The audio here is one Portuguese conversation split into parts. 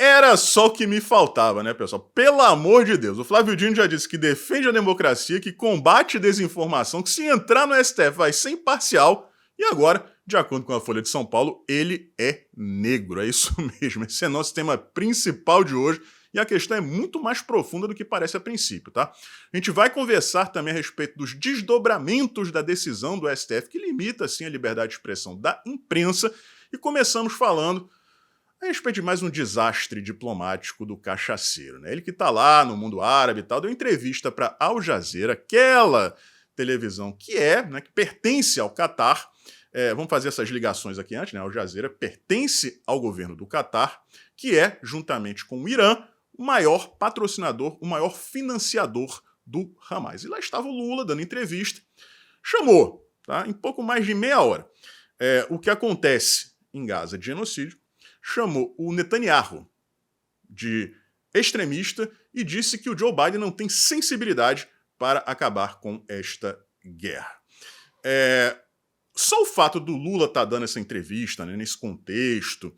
Era só o que me faltava, né, pessoal? Pelo amor de Deus. O Flávio Dino já disse que defende a democracia, que combate desinformação, que se entrar no STF vai ser imparcial. E agora, de acordo com a Folha de São Paulo, ele é negro. É isso mesmo. Esse é nosso tema principal de hoje. E a questão é muito mais profunda do que parece a princípio, tá? A gente vai conversar também a respeito dos desdobramentos da decisão do STF, que limita, assim, a liberdade de expressão da imprensa. E começamos falando a respeito de mais um desastre diplomático do cachaceiro, né? Ele que tá lá no mundo árabe e tal, deu entrevista para Al Jazeera, aquela televisão que pertence ao Catar. Vamos fazer essas ligações aqui antes, né? Al Jazeera pertence ao governo do Catar, que é, juntamente com o Irã, o maior patrocinador, o maior financiador do Hamas. E lá estava o Lula dando entrevista, chamou, tá? Em pouco mais de meia hora, o que acontece em Gaza de genocídio, chamou o Netanyahu de extremista e disse que o Joe Biden não tem sensibilidade para acabar com esta guerra. Só o fato do Lula estar dando essa entrevista, né, nesse contexto,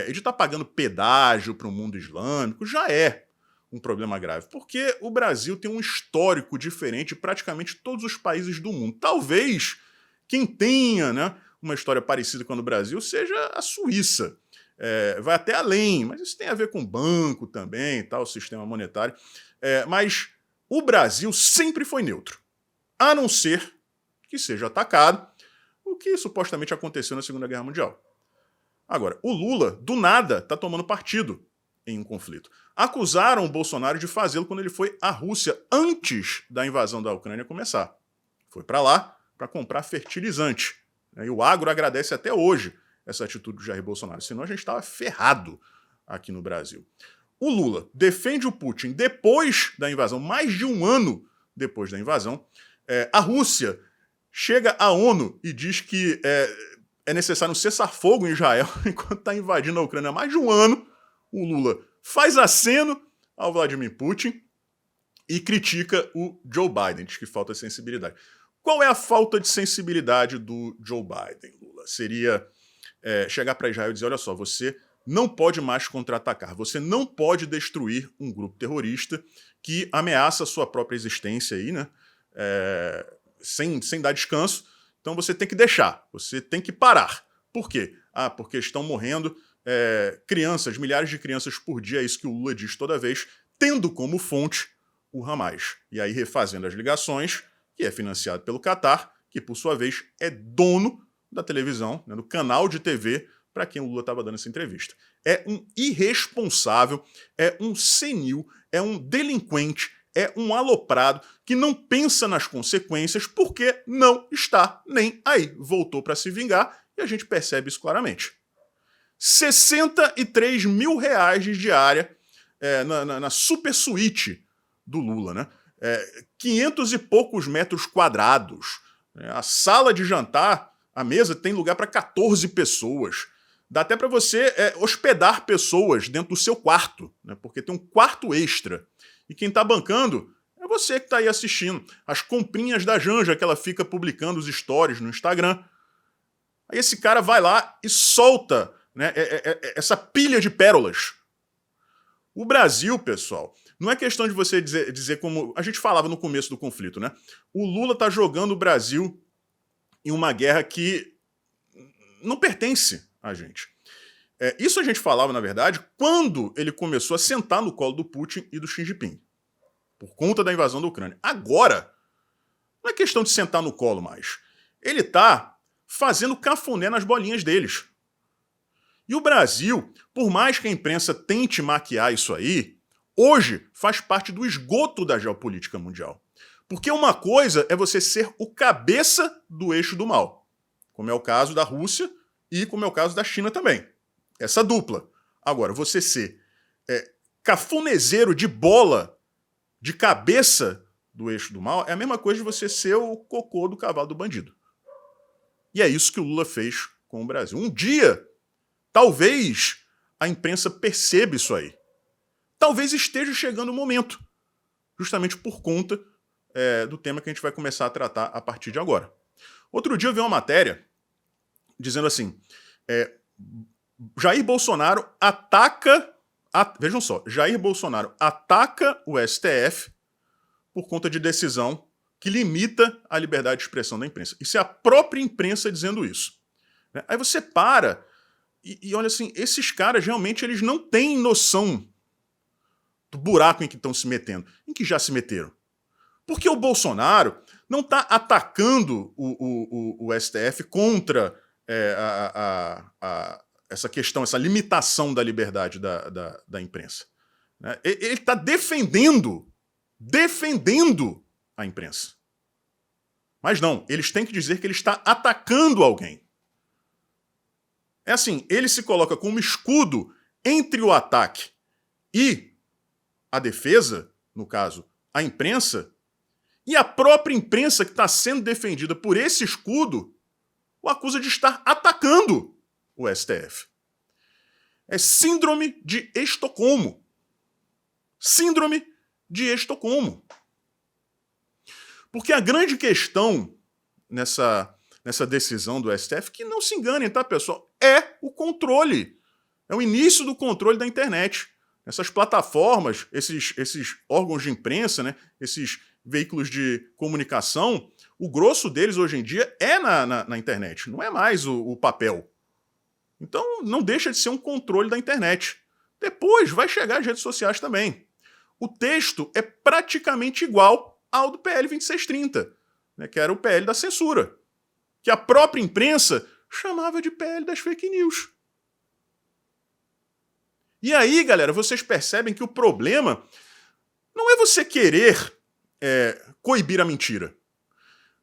ele estar pagando pedágio para o mundo islâmico, já é um problema grave, porque o Brasil tem um histórico diferente de praticamente todos os países do mundo. Talvez quem tenha, né, uma história parecida com a do Brasil seja a Suíça. Vai até além, mas isso tem a ver com banco também, tal, sistema monetário. Mas o Brasil sempre foi neutro, a não ser que seja atacado, o que supostamente aconteceu na Segunda Guerra Mundial. Agora, o Lula, do nada, está tomando partido em um conflito. Acusaram o Bolsonaro de fazê-lo quando ele foi à Rússia antes da invasão da Ucrânia começar. Foi para lá para comprar fertilizante. E o agro agradece até hoje essa atitude do Jair Bolsonaro, senão a gente estava ferrado aqui no Brasil. O Lula defende o Putin depois da invasão, mais de um ano depois da invasão. A Rússia chega à ONU e diz que é necessário um cessar-fogo em Israel enquanto está invadindo a Ucrânia há mais de um ano. O Lula faz aceno ao Vladimir Putin e critica o Joe Biden, diz que falta sensibilidade. Qual é a falta de sensibilidade do Joe Biden, Lula? Seria chegar para Israel e dizer, olha só, você não pode mais contra-atacar, você não pode destruir um grupo terrorista que ameaça a sua própria existência aí, né? Sem dar descanso. Então você tem que deixar, você tem que parar. Por quê? Porque estão morrendo crianças, milhares de crianças por dia, é isso que o Lula diz toda vez, tendo como fonte o Hamas. E aí refazendo as ligações, que é financiado pelo Catar, que por sua vez é dono da televisão, né, do canal de TV para quem o Lula estava dando essa entrevista. É um irresponsável, é um senil, é um delinquente, é um aloprado que não pensa nas consequências porque não está nem aí. Voltou para se vingar e a gente percebe isso claramente. 63 mil reais de diária na super suíte do Lula, né? 500 e poucos metros quadrados. A sala de jantar, a mesa tem lugar para 14 pessoas. Dá até para você hospedar pessoas dentro do seu quarto, né? Porque tem um quarto extra. E quem está bancando é você que está aí assistindo. As comprinhas da Janja que ela fica publicando os stories no Instagram. Aí esse cara vai lá e solta, né, essa pilha de pérolas. O Brasil, pessoal, não é questão de você dizer como a gente falava no começo do conflito, né? O Lula está jogando o Brasil em uma guerra que não pertence a gente. Isso a gente falava, na verdade, quando ele começou a sentar no colo do Putin e do Xi Jinping, por conta da invasão da Ucrânia. Agora, não é questão de sentar no colo mais. Ele está fazendo cafuné nas bolinhas deles. E o Brasil, por mais que a imprensa tente maquiar isso aí, hoje faz parte do esgoto da geopolítica mundial. Porque uma coisa é você ser o cabeça do eixo do mal, como é o caso da Rússia e como é o caso da China também. Essa dupla. Agora, você ser cafunezeiro de bola, de cabeça do eixo do mal, é a mesma coisa de você ser o cocô do cavalo do bandido. E é isso que o Lula fez com o Brasil. Um dia, talvez a imprensa perceba isso aí. Talvez esteja chegando o momento, justamente por conta do tema que a gente vai começar a tratar a partir de agora. Outro dia eu vi uma matéria dizendo assim, Jair Bolsonaro ataca Vejam só, Jair Bolsonaro ataca o STF por conta de decisão que limita a liberdade de expressão da imprensa. Isso é a própria imprensa dizendo isso. Né? Aí você para e olha assim, esses caras realmente eles não têm noção do buraco em que estão se metendo, em que já se meteram. Porque o Bolsonaro não está atacando o STF contra essa questão, essa limitação da liberdade da imprensa. Né? Ele está defendendo a imprensa. Mas não, eles têm que dizer que ele está atacando alguém. É assim, ele se coloca como escudo entre o ataque e a defesa, no caso, a imprensa, e a própria imprensa que está sendo defendida por esse escudo o acusa de estar atacando o STF. É síndrome de Estocolmo. Síndrome de Estocolmo. Porque a grande questão nessa decisão do STF, que não se enganem, tá, pessoal? É o controle. É o início do controle da internet. Essas plataformas, esses órgãos de imprensa, né, esses veículos de comunicação, o grosso deles hoje em dia é na internet, não é mais o papel. Então não deixa de ser um controle da internet. Depois vai chegar às redes sociais também. O texto é praticamente igual ao do PL 2630, né, que era o PL da censura, que a própria imprensa chamava de PL das fake news. E aí, galera, vocês percebem que o problema não é você querer coibir a mentira.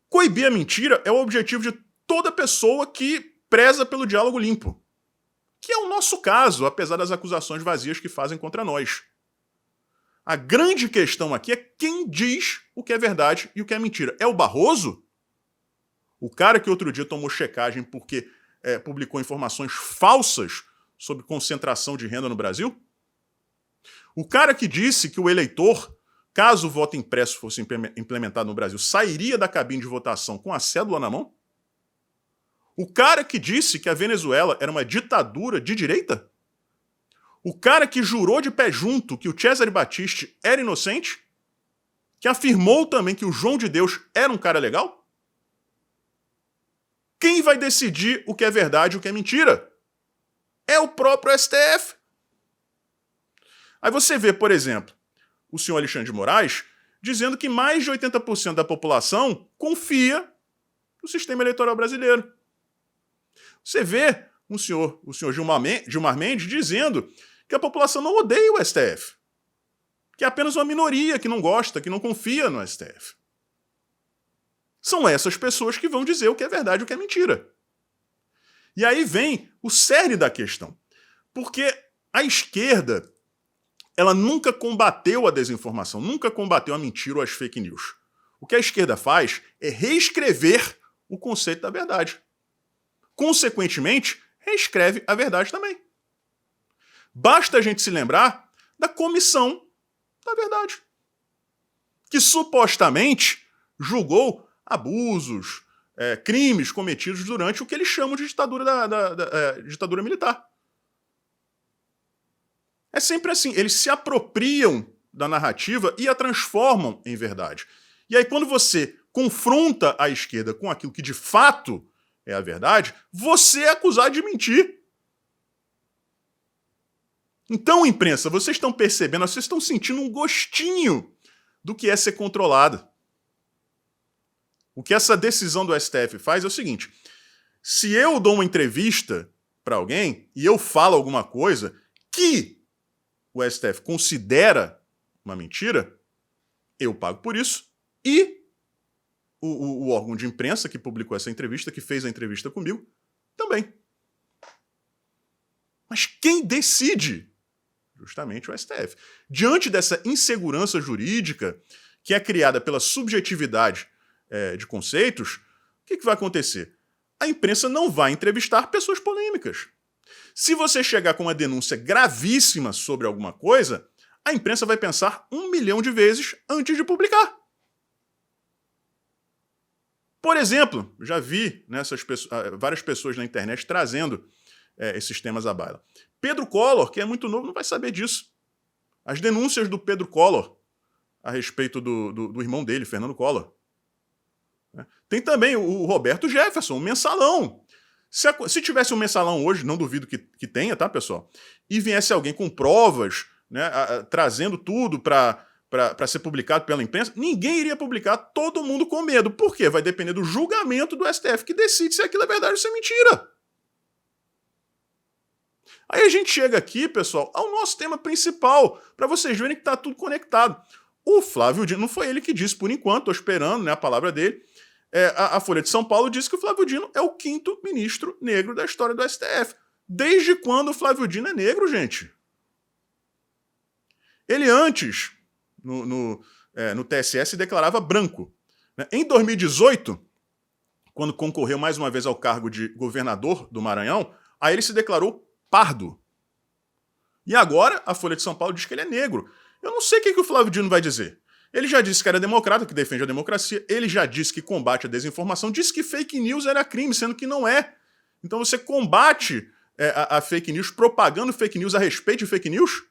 Coibir a mentira é o objetivo de toda pessoa que preza pelo diálogo limpo. Que é o nosso caso, apesar das acusações vazias que fazem contra nós. A grande questão aqui é quem diz o que é verdade e o que é mentira. É o Barroso? O cara que outro dia tomou checagem porque publicou informações falsas sobre concentração de renda no Brasil? O cara que disse que o eleitor, caso o voto impresso fosse implementado no Brasil, sairia da cabine de votação com a cédula na mão? O cara que disse que a Venezuela era uma ditadura de direita? O cara que jurou de pé junto que o Cesare Battisti era inocente? Que afirmou também que o João de Deus era um cara legal? Quem vai decidir o que é verdade e o que é mentira? É o próprio STF. Aí você vê, por exemplo, o senhor Alexandre de Moraes dizendo que mais de 80% da população confia no sistema eleitoral brasileiro. Você vê o senhor Gilmar Mendes dizendo que a população não odeia o STF, que é apenas uma minoria que não gosta, que não confia no STF. São essas pessoas que vão dizer o que é verdade e o que é mentira. E aí vem o cerne da questão. Porque a esquerda, ela nunca combateu a desinformação, nunca combateu a mentira ou as fake news. O que a esquerda faz é reescrever o conceito da verdade. Consequentemente, reescreve a verdade também. Basta a gente se lembrar da Comissão da Verdade, que supostamente julgou abusos, crimes cometidos durante o que eles chamam de ditadura ditadura militar. É sempre assim, eles se apropriam da narrativa e a transformam em verdade. E aí quando você confronta a esquerda com aquilo que de fato é a verdade, você é acusado de mentir. Então, imprensa, vocês estão percebendo, vocês estão sentindo um gostinho do que é ser controlado. O que essa decisão do STF faz é o seguinte: se eu dou uma entrevista para alguém e eu falo alguma coisa que o STF considera uma mentira, eu pago por isso e o órgão de imprensa que publicou essa entrevista, que fez a entrevista comigo, também. Mas quem decide? Justamente o STF. Diante dessa insegurança jurídica que é criada pela subjetividade de conceitos, o que vai acontecer? A imprensa não vai entrevistar pessoas polêmicas. Se você chegar com uma denúncia gravíssima sobre alguma coisa, a imprensa vai pensar 1 milhão de vezes antes de publicar. Por exemplo, já vi várias pessoas na internet trazendo esses temas à baila. Pedro Collor, que é muito novo, não vai saber disso. As denúncias do Pedro Collor a respeito do irmão dele, Fernando Collor. Tem também o Roberto Jefferson, o mensalão. Se tivesse um mensalão hoje, não duvido que tenha, tá, pessoal? E viesse alguém com provas, né, trazendo tudo para ser publicado pela imprensa, ninguém iria publicar, todo mundo com medo. Por quê? Vai depender do julgamento do STF, que decide se aquilo é verdade ou se é mentira. Aí a gente chega aqui, pessoal, ao nosso tema principal, para vocês verem que está tudo conectado. O Flávio Dino, não foi ele que disse por enquanto, estou esperando, né, a palavra dele. A Folha de São Paulo disse que o Flávio Dino é o 5º ministro negro da história do STF. Desde quando o Flávio Dino é negro, gente? Ele antes, no TSE, se declarava branco. Em 2018, quando concorreu mais uma vez ao cargo de governador do Maranhão, aí ele se declarou pardo. E agora a Folha de São Paulo diz que ele é negro. Eu não sei o que o Flávio Dino vai dizer. Ele já disse que era democrata, que defende a democracia. Ele já disse que combate a desinformação. Disse que fake news era crime, sendo que não é. Então você combate a fake news, propagando fake news a respeito de fake news.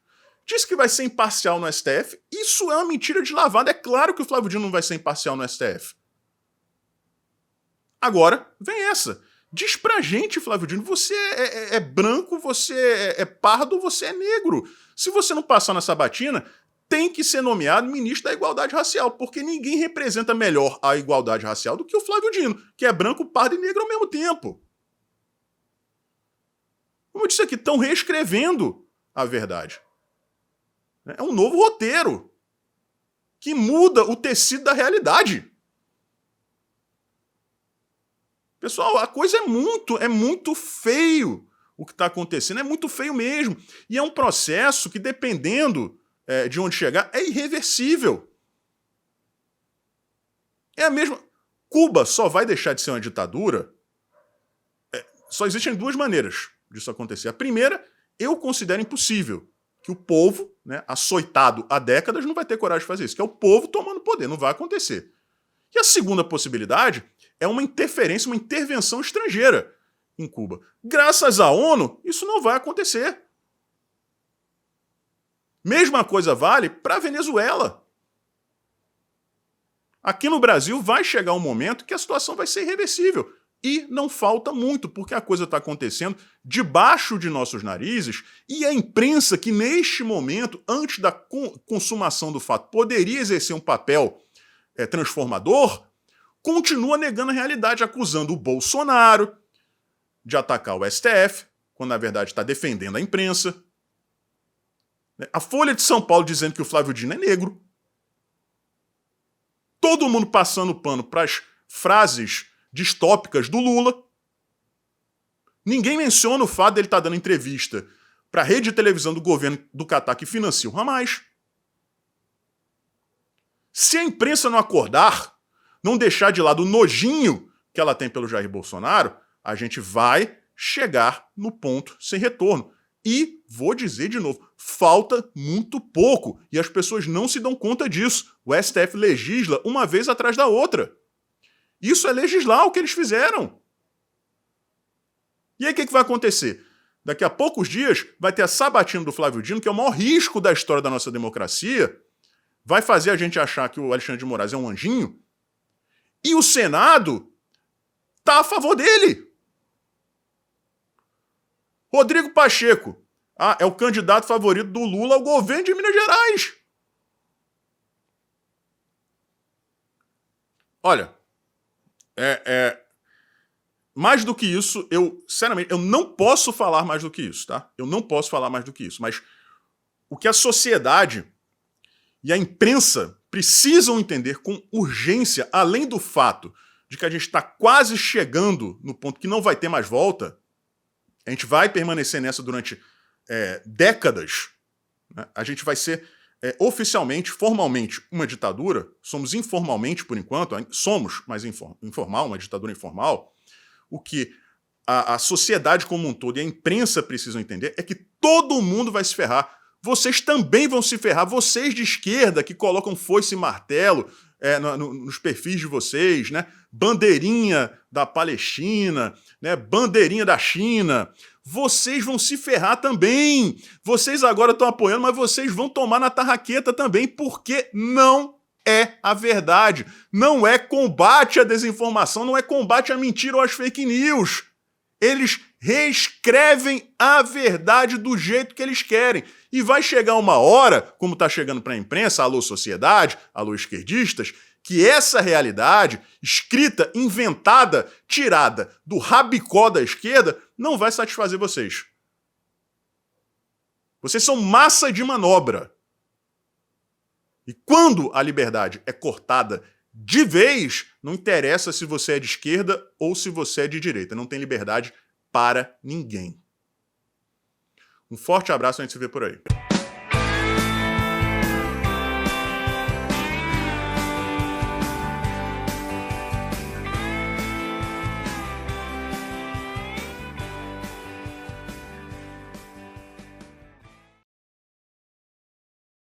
Diz que vai ser imparcial no STF. Isso é uma mentira de lavada. É claro que o Flávio Dino não vai ser imparcial no STF. Agora, vem essa. Diz pra gente, Flávio Dino, você é branco, você é pardo, você é negro. Se você não passar na sabatina, tem que ser nomeado ministro da Igualdade Racial, porque ninguém representa melhor a igualdade racial do que o Flávio Dino, que é branco, pardo e negro ao mesmo tempo. Como eu disse aqui, estão reescrevendo a verdade. É um novo roteiro que muda o tecido da realidade. Pessoal, a coisa é muito feio o que está acontecendo, é muito feio mesmo. E é um processo que, dependendo de onde chegar, é irreversível. É a mesma... Cuba só vai deixar de ser uma ditadura... Só existem duas maneiras disso acontecer. A primeira, eu considero impossível. Que o povo, né, açoitado há décadas, não vai ter coragem de fazer isso. Que é o povo tomando poder, não vai acontecer. E a segunda possibilidade é uma interferência, uma intervenção estrangeira em Cuba. Graças à ONU, isso não vai acontecer. Mesma coisa vale para a Venezuela. Aqui no Brasil vai chegar um momento que a situação vai ser irreversível. E não falta muito, porque a coisa está acontecendo debaixo de nossos narizes e a imprensa que neste momento, antes da consumação do fato, poderia exercer um papel transformador, continua negando a realidade, acusando o Bolsonaro de atacar o STF, quando na verdade está defendendo a imprensa. A Folha de São Paulo dizendo que o Flávio Dino é negro. Todo mundo passando pano para as frases distópicas do Lula. Ninguém menciona o fato dele estar dando entrevista para a rede de televisão do governo do Catar que financia o Hamas. Se a imprensa não acordar, não deixar de lado o nojinho que ela tem pelo Jair Bolsonaro, a gente vai chegar no ponto sem retorno. E, vou dizer de novo, falta muito pouco. E as pessoas não se dão conta disso. O STF legisla uma vez atrás da outra. Isso é legislar o que eles fizeram. E aí o que vai acontecer? Daqui a poucos dias vai ter a sabatina do Flávio Dino, que é o maior risco da história da nossa democracia. Vai fazer a gente achar que o Alexandre de Moraes é um anjinho. E o Senado está a favor dele. Rodrigo Pacheco é o candidato favorito do Lula ao governo de Minas Gerais. Olha, mais do que isso, sinceramente, eu não posso falar mais do que isso, tá? Eu não posso falar mais do que isso, mas o que a sociedade e a imprensa precisam entender com urgência, além do fato de que a gente está quase chegando no ponto que não vai ter mais volta, a gente vai permanecer nessa durante décadas, né? A gente vai ser oficialmente, formalmente, uma ditadura, somos informalmente, por enquanto, somos, mas informal, uma ditadura informal. O que a sociedade como um todo e a imprensa precisam entender é que todo mundo vai se ferrar. Vocês também vão se ferrar, vocês de esquerda que colocam foice e martelo nos perfis de vocês, né? Bandeirinha da Palestina, né? Bandeirinha da China. vocês vão se ferrar também. Vocês agora estão apoiando, mas vocês vão tomar na tarraqueta também, porque não é a verdade. Não é combate à desinformação, não é combate à mentira ou às fake news. Eles reescrevem a verdade do jeito que eles querem. E vai chegar uma hora, como está chegando para a imprensa, alô sociedade, alô esquerdistas, que essa realidade, escrita, inventada, tirada do rabicó da esquerda, não vai satisfazer vocês. Vocês são massa de manobra. E quando a liberdade é cortada de vez, não interessa se você é de esquerda ou se você é de direita. Não tem liberdade para ninguém. Um forte abraço, a gente se vê por aí.